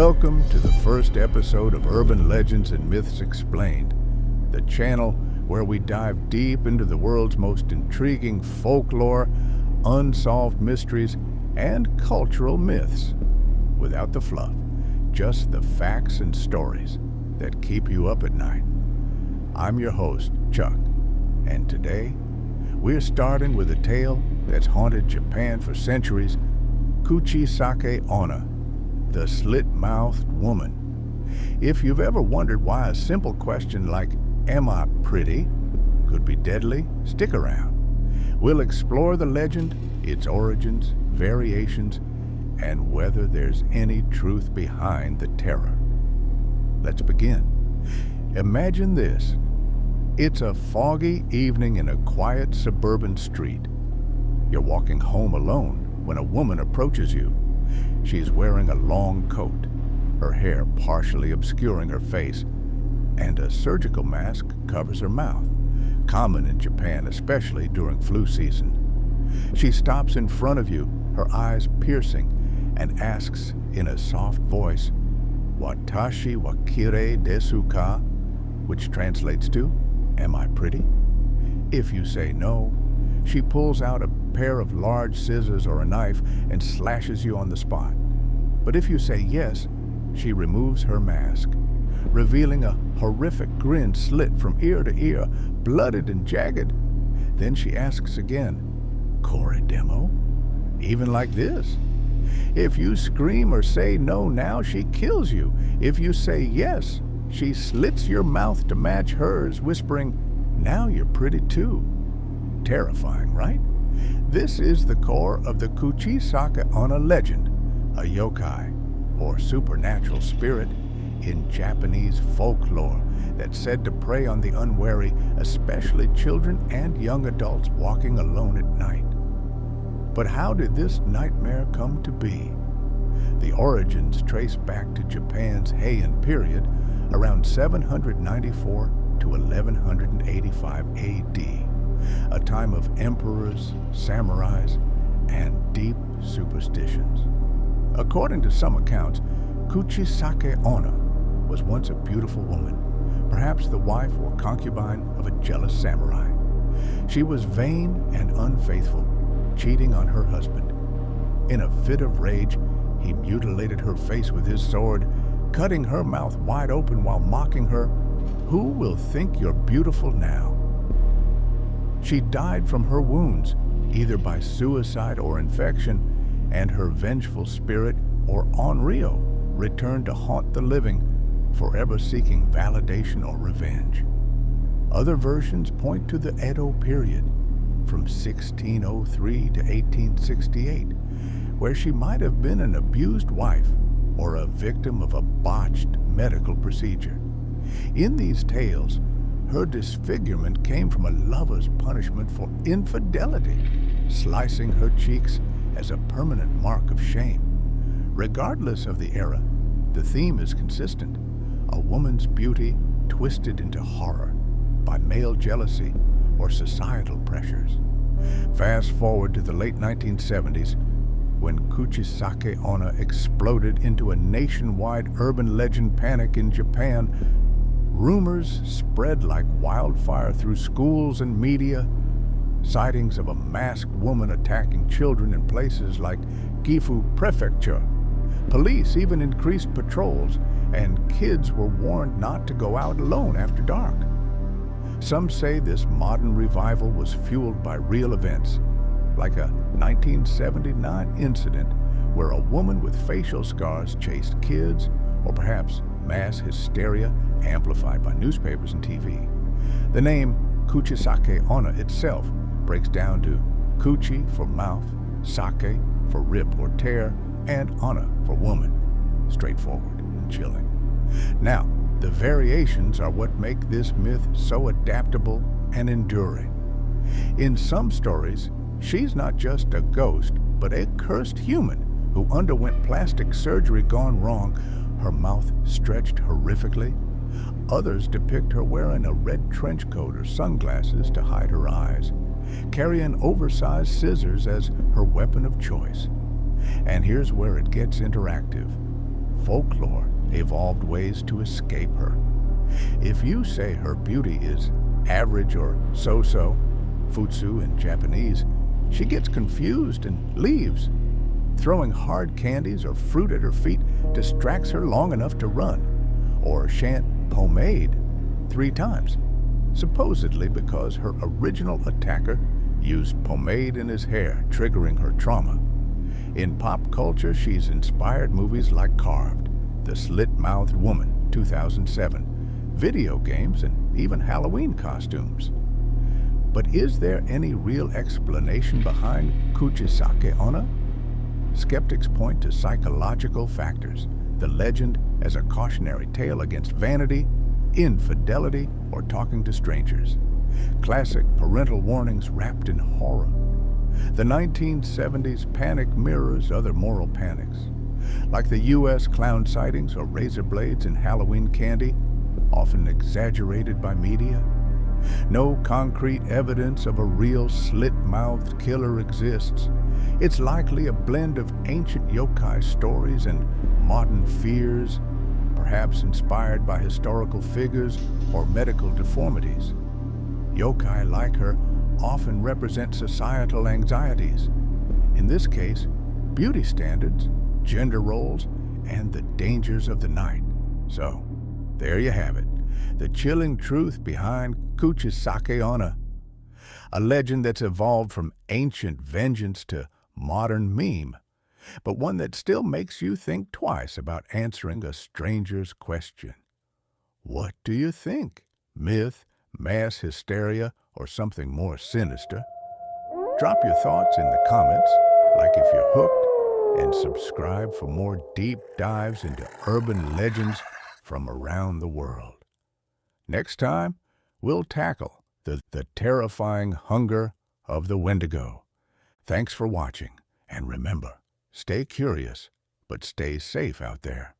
Welcome to the first episode of Urban Legends and Myths Explained, the channel where we dive deep into the world's most intriguing folklore, unsolved mysteries, and cultural myths. Without the fluff, just the facts and stories that keep you up at night. I'm your host, Chuck, and today we're starting with a tale that's haunted Japan for centuries, Kuchisake-Onna, the slit-mouthed woman. If you've ever wondered why a simple question like, "Am I pretty?" could be deadly, stick around. We'll explore the legend, its origins, variations, and whether there's any truth behind the terror. Let's begin. Imagine this. It's a foggy evening in a quiet suburban street. You're walking home alone when a woman approaches you. She's wearing a long coat, her hair partially obscuring her face, and a surgical mask covers her mouth, common in Japan, especially during flu season. She stops in front of you, her eyes piercing, and asks in a soft voice, "Watashi wa kirei desu ka?" which translates to, "Am I pretty?" If you say no, she pulls out a pair of large scissors or a knife and slashes you on the spot. But if you say yes, she removes her mask, revealing a horrific grin slit from ear to ear, blooded and jagged. Then she asks again, "Kore demo?" Even like this. If you scream or say no now, she kills you. If you say yes, she slits your mouth to match hers, whispering, "Now you're pretty too." Terrifying, right? This is the core of the Kuchisake-Onna legend, a yokai, or supernatural spirit, in Japanese folklore that's said to prey on the unwary, especially children and young adults walking alone at night. But how did this nightmare come to be? The origins trace back to Japan's Heian period, around 794 to 1185 AD. A time of emperors, samurais, and deep superstitions. According to some accounts, Kuchisake-Onna was once a beautiful woman, perhaps the wife or concubine of a jealous samurai. She was vain and unfaithful, cheating on her husband. In a fit of rage, he mutilated her face with his sword, cutting her mouth wide open while mocking her, "Who will think you're beautiful now?" She died from her wounds, either by suicide or infection, and her vengeful spirit, or onryo, returned to haunt the living, forever seeking validation or revenge. Other versions point to the Edo period, from 1603 to 1868, where she might have been an abused wife or a victim of a botched medical procedure. In these tales, her disfigurement came from a lover's punishment for infidelity, slicing her cheeks as a permanent mark of shame. Regardless of the era, the theme is consistent: a woman's beauty twisted into horror by male jealousy or societal pressures. Fast forward to the late 1970s, when Kuchisake-Onna exploded into a nationwide urban legend panic in Japan. Rumors spread like wildfire through schools and media. Sightings of a masked woman attacking children in places like Gifu Prefecture. Police even increased patrols, and kids were warned not to go out alone after dark. Some say this modern revival was fueled by real events, like a 1979 incident where a woman with facial scars chased kids, or perhaps mass hysteria amplified by newspapers and TV. The name Kuchisake-Onna itself breaks down to Kuchi for mouth, sake for rip or tear, and Onna for woman. Straightforward and chilling. Now, the variations are what make this myth so adaptable and enduring. In some stories, she's not just a ghost, but a cursed human who underwent plastic surgery gone wrong, her mouth stretched horrifically. Others depict her wearing a red trench coat or sunglasses to hide her eyes, carrying oversized scissors as her weapon of choice. And here's where it gets interactive. folklore evolved ways to escape her. If you say her beauty is average or so-so, futsu in Japanese, she gets confused and leaves. Throwing hard candies or fruit at her feet distracts her long enough to run, or chant pomade 3 times, supposedly because her original attacker used pomade in his hair, triggering her trauma. In pop culture, she's inspired movies like Carved, The Slit-Mouthed Woman, 2007, video games, and even Halloween costumes. But is there any real explanation behind Kuchisake-Onna? Skeptics point to psychological factors, the legend as a cautionary tale against vanity, infidelity, or talking to strangers. Classic parental warnings wrapped in horror. The 1970s panic mirrors other moral panics, like the U.S. clown sightings or razor blades in Halloween candy, often exaggerated by media. No concrete evidence of a real slit-mouthed killer exists. It's likely a blend of ancient yokai stories and modern fears, perhaps inspired by historical figures or medical deformities. Yokai, like her, often represent societal anxieties. In this case, beauty standards, gender roles, and the dangers of the night. So, there you have it, the chilling truth behind Kuchisake-Onna, a legend that's evolved from ancient vengeance to modern meme, but one that still makes you think twice about answering a stranger's question. What do you think? Myth, mass hysteria, or something more sinister? Drop your thoughts in the comments, like if you're hooked, and subscribe for more deep dives into urban legends from around the world. Next time, we'll tackle the terrifying hunger of the Wendigo. Thanks for watching, and remember, stay curious, but stay safe out there.